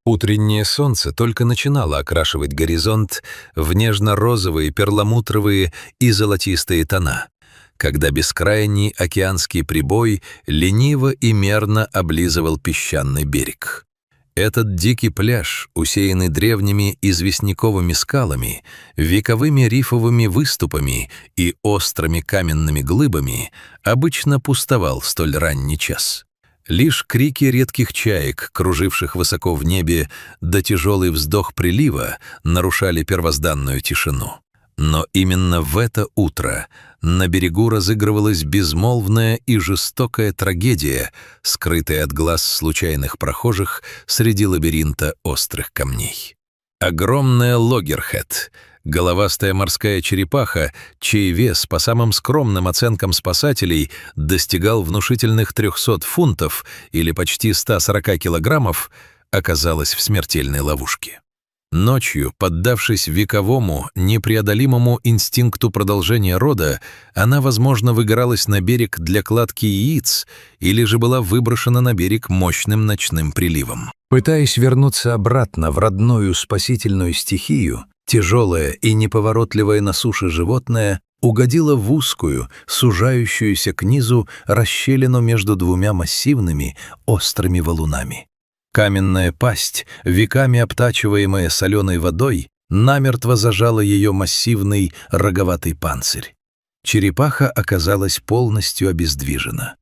Утреннее солнце только начинало окрашивать горизонт в нежно-розовые, перламутровые и золотистые тона, когда бескрайний океанский прибой лениво и мерно облизывал песчаный берег. Этот дикий пляж, усеянный древними известняковыми скалами, вековыми рифовыми выступами и острыми каменными глыбами, обычно пустовал в столь ранний час. Лишь крики редких чаек, круживших высоко в небе, да тяжелый вздох прилива нарушали первозданную тишину. Но именно в это утро на берегу разыгрывалась безмолвная и жестокая трагедия, скрытая от глаз случайных прохожих среди лабиринта острых камней. Огромная логгерхед, головастая морская черепаха, чей вес, по самым скромным оценкам спасателей, достигал внушительных 300 фунтов или почти 140 килограммов, оказалась в смертельной ловушке. Ночью, поддавшись вековому, непреодолимому инстинкту продолжения рода, она, возможно, выгоралась на берег для кладки яиц или же была выброшена на берег мощным ночным приливом. Пытаясь вернуться обратно в родную спасительную стихию, тяжелое и неповоротливое на суше животное угодило в узкую, сужающуюся к низу расщелину между двумя массивными острыми валунами. Каменная пасть, веками обтачиваемая соленой водой, намертво зажала ее массивный роговатый панцирь. Черепаха оказалась полностью обездвижена.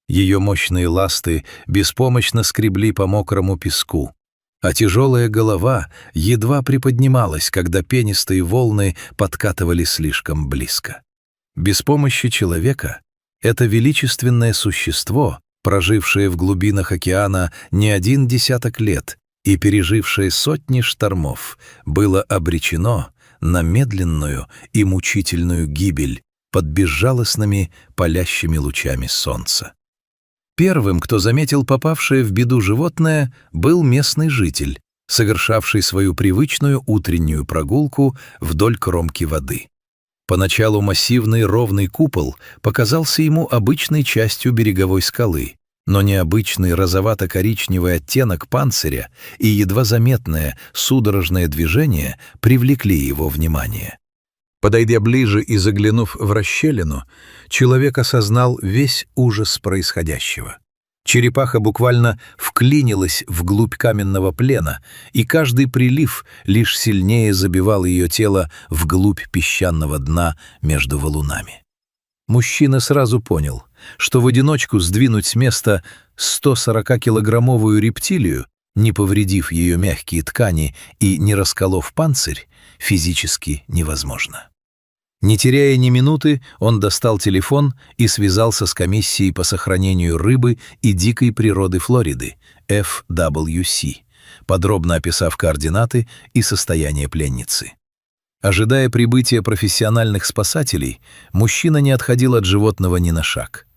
Ее мощные ласты беспомощно скребли по мокрому песку, а тяжелая голова едва приподнималась, когда пенистые волны подкатывали слишком близко. Без помощи человека это величественное существо, прожившее в глубинах океана не один десяток лет и пережившее сотни штормов, было обречено на медленную и мучительную гибель под безжалостными палящими лучами солнца. Первым, кто заметил попавшее в беду животное, был местный житель, совершавший свою привычную утреннюю прогулку вдоль кромки воды. Поначалу массивный ровный купол показался ему обычной частью береговой скалы, но необычный розовато-коричневый оттенок панциря и едва заметное судорожное движение привлекли его внимание. Подойдя ближе и заглянув в расщелину, человек осознал весь ужас происходящего. Черепаха буквально вклинилась вглубь каменного плена, и каждый прилив лишь сильнее забивал ее тело вглубь песчаного дна между валунами. Мужчина сразу понял, что в одиночку сдвинуть с места 140-килограммовую рептилию, не повредив ее мягкие ткани и не расколов панцирь, физически невозможно. Не теряя ни минуты, он достал телефон и связался с комиссией по сохранению рыбы и дикой природы Флориды, FWC, подробно описав координаты и состояние пленницы. Ожидая прибытия профессиональных спасателей, мужчина не отходил от животного ни на шаг.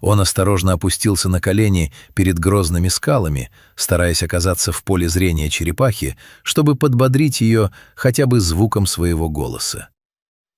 Он осторожно опустился на колени перед грозными скалами, стараясь оказаться в поле зрения черепахи, чтобы подбодрить ее хотя бы звуком своего голоса.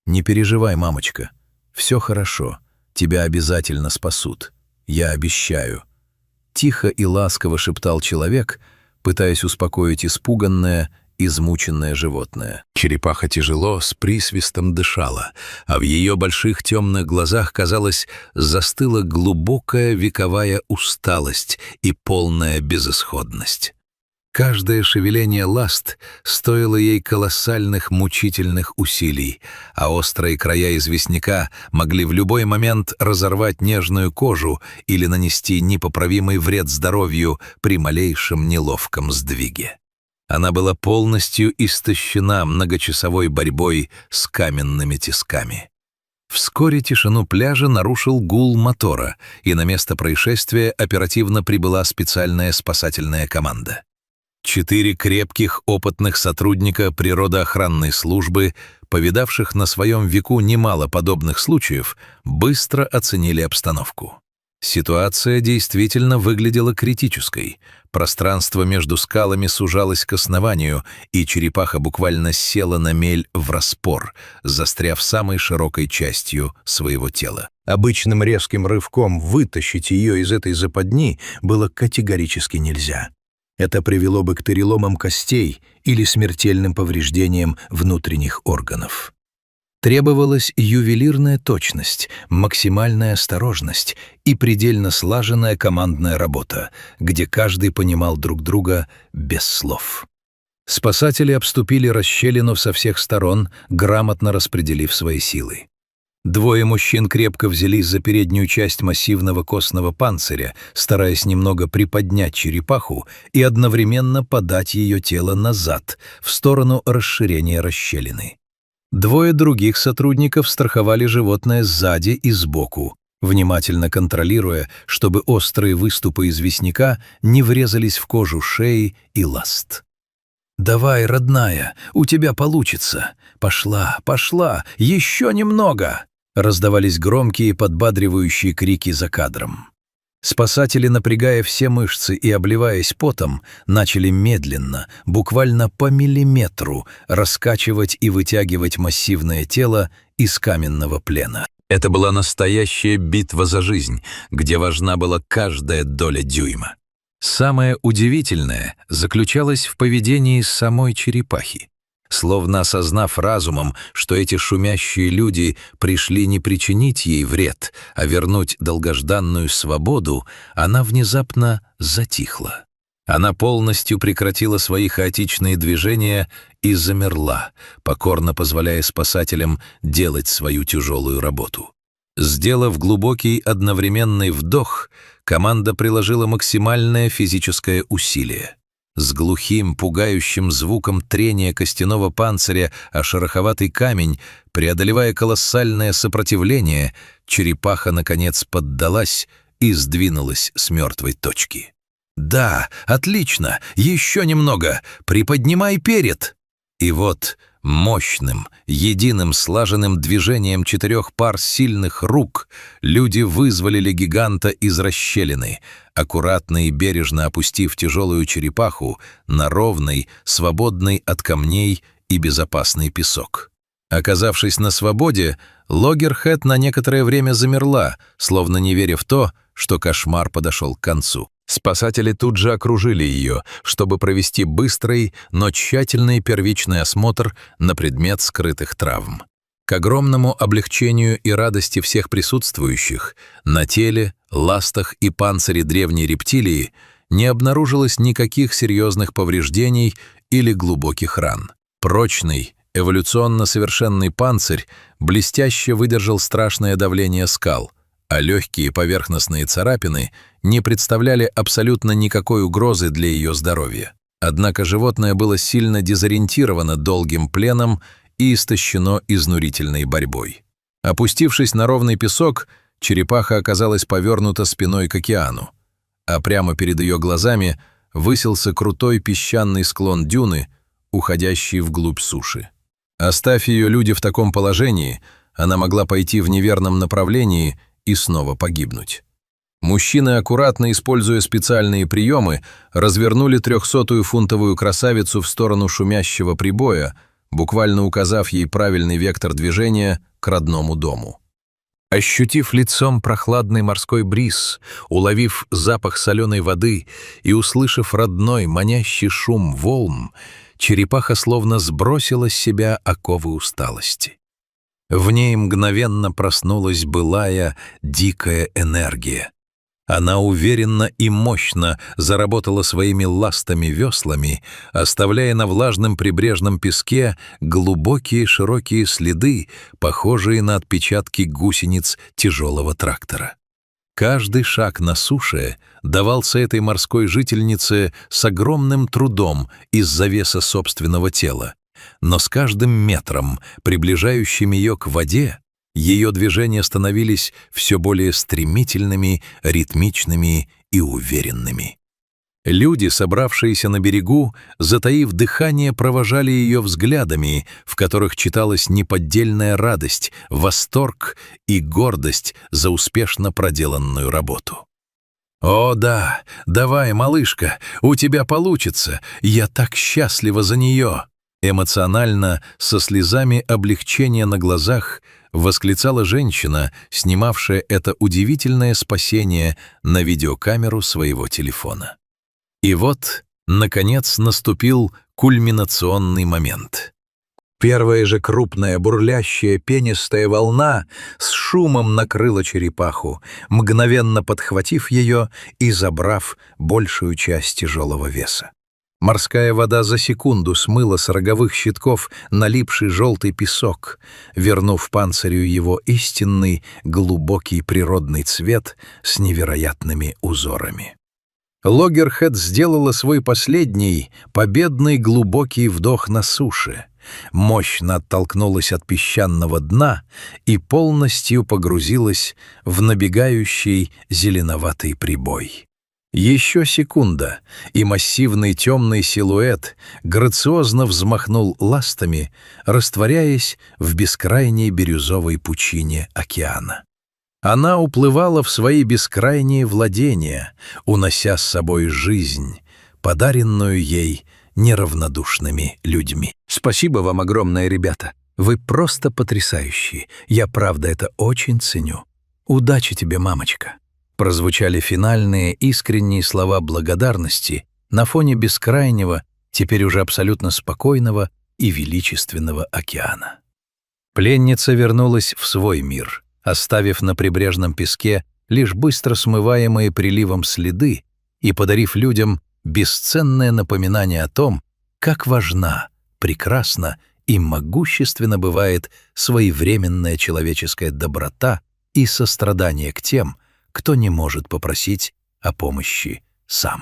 «Не переживай, мамочка, все хорошо, тебя обязательно спасут, я обещаю», — тихо и ласково шептал человек, пытаясь успокоить испуганное, измученное животное. Черепаха тяжело, с присвистом дышала, а в ее больших темных глазах, казалось, застыла глубокая вековая усталость и полная безысходность. Каждое шевеление ласт стоило ей колоссальных мучительных усилий, а острые края известняка могли в любой момент разорвать нежную кожу или нанести непоправимый вред здоровью при малейшем неловком сдвиге. Она была полностью истощена многочасовой борьбой с каменными тисками. Вскоре тишину пляжа нарушил гул мотора, и на место происшествия оперативно прибыла специальная спасательная команда. 4 крепких, опытных сотрудника природоохранной службы, повидавших на своем веку немало подобных случаев, быстро оценили обстановку. Ситуация действительно выглядела критической. Пространство между скалами сужалось к основанию, и черепаха буквально села на мель враспор, застряв самой широкой частью своего тела. Обычным резким рывком вытащить ее из этой западни было категорически нельзя. Это привело бы к переломам костей или смертельным повреждениям внутренних органов. Требовалась ювелирная точность, максимальная осторожность и предельно слаженная командная работа, где каждый понимал друг друга без слов. Спасатели обступили расщелину со всех сторон, грамотно распределив свои силы. Двое мужчин крепко взялись за переднюю часть массивного костного панциря, стараясь немного приподнять черепаху и одновременно подать ее тело назад, в сторону расширения расщелины. Двое других сотрудников страховали животное сзади и сбоку, внимательно контролируя, чтобы острые выступы известняка не врезались в кожу шеи и ласт. «Давай, родная, у тебя получится! Пошла, пошла, еще немного!» Раздавались громкие подбадривающие крики за кадром. Спасатели, напрягая все мышцы и обливаясь потом, начали медленно, буквально по миллиметру, раскачивать и вытягивать массивное тело из каменного плена. Это была настоящая битва за жизнь, где важна была каждая доля дюйма. Самое удивительное заключалось в поведении самой черепахи. Словно осознав разумом, что эти шумящие люди пришли не причинить ей вред, а вернуть долгожданную свободу, она внезапно затихла. Она полностью прекратила свои хаотичные движения и замерла, покорно позволяя спасателям делать свою тяжелую работу. Сделав глубокий одновременный вдох, команда приложила максимальное физическое усилие. С глухим, пугающим звуком трения костяного панциря о шероховатый камень, преодолевая колоссальное сопротивление, черепаха, наконец, поддалась и сдвинулась с мертвой точки. «Да, отлично! Еще немного! Приподнимай перед!» И вот мощным, единым слаженным движением 4 пар сильных рук люди вызволили гиганта из расщелины, аккуратно и бережно опустив тяжелую черепаху на ровный, свободный от камней и безопасный песок. Оказавшись на свободе, Логерхед на некоторое время замерла, словно не веря в то, что кошмар подошел к концу. Спасатели тут же окружили ее, чтобы провести быстрый, но тщательный первичный осмотр на предмет скрытых травм. К огромному облегчению и радости всех присутствующих на теле, ластах и панцире древней рептилии не обнаружилось никаких серьезных повреждений или глубоких ран. Прочный, эволюционно совершенный панцирь блестяще выдержал страшное давление скал, а легкие поверхностные царапины не представляли абсолютно никакой угрозы для ее здоровья. Однако животное было сильно дезориентировано долгим пленом и истощено изнурительной борьбой. Опустившись на ровный песок, черепаха оказалась повернута спиной к океану, а прямо перед ее глазами высился крутой песчаный склон дюны, уходящий вглубь суши. Оставь ее люди в таком положении, она могла пойти в неверном направлении и снова погибнуть. Мужчины, аккуратно используя специальные приемы, развернули 300-фунтовую красавицу в сторону шумящего прибоя, буквально указав ей правильный вектор движения к родному дому. Ощутив лицом прохладный морской бриз, уловив запах соленой воды и услышав родной манящий шум волн, черепаха словно сбросила с себя оковы усталости. В ней мгновенно проснулась былая дикая энергия. Она уверенно и мощно заработала своими ластами-веслами, оставляя на влажном прибрежном песке глубокие широкие следы, похожие на отпечатки гусениц тяжелого трактора. Каждый шаг на суше давался этой морской жительнице с огромным трудом из-за веса собственного тела, но с каждым метром, приближающим ее к воде, ее движения становились все более стремительными, ритмичными и уверенными. Люди, собравшиеся на берегу, затаив дыхание, провожали ее взглядами, в которых читалась неподдельная радость, восторг и гордость за успешно проделанную работу. «О да, давай, малышка, у тебя получится, я так счастлива за нее!» Эмоционально, со слезами облегчения на глазах, восклицала женщина, снимавшая это удивительное спасение на видеокамеру своего телефона. И вот Наконец наступил кульминационный момент. Первая же крупная, бурлящая, пенистая волна с шумом накрыла черепаху, мгновенно подхватив ее и забрав большую часть тяжелого веса. Морская вода за секунду смыла с роговых щитков налипший желтый песок, вернув панцирю его истинный, глубокий природный цвет с невероятными узорами. Логерхед сделала свой последний, победный глубокий вдох на суше, мощно оттолкнулась от песчаного дна и полностью погрузилась в набегающий зеленоватый прибой. Еще секунда, и массивный темный силуэт грациозно взмахнул ластами, растворяясь в бескрайней бирюзовой пучине океана. Она уплывала в свои бескрайние владения, унося с собой жизнь, подаренную ей неравнодушными людьми. Спасибо вам огромное, ребята. Вы просто потрясающие. Я правда это очень ценю. Удачи тебе, мамочка. Прозвучали финальные искренние слова благодарности на фоне бескрайнего, теперь уже абсолютно спокойного и величественного океана. Пленница вернулась в свой мир, оставив на прибрежном песке лишь быстро смываемые приливом следы и подарив людям бесценное напоминание о том, как важна, прекрасна и могущественно бывает своевременная человеческая доброта и сострадание к тем, кто не может попросить о помощи сам.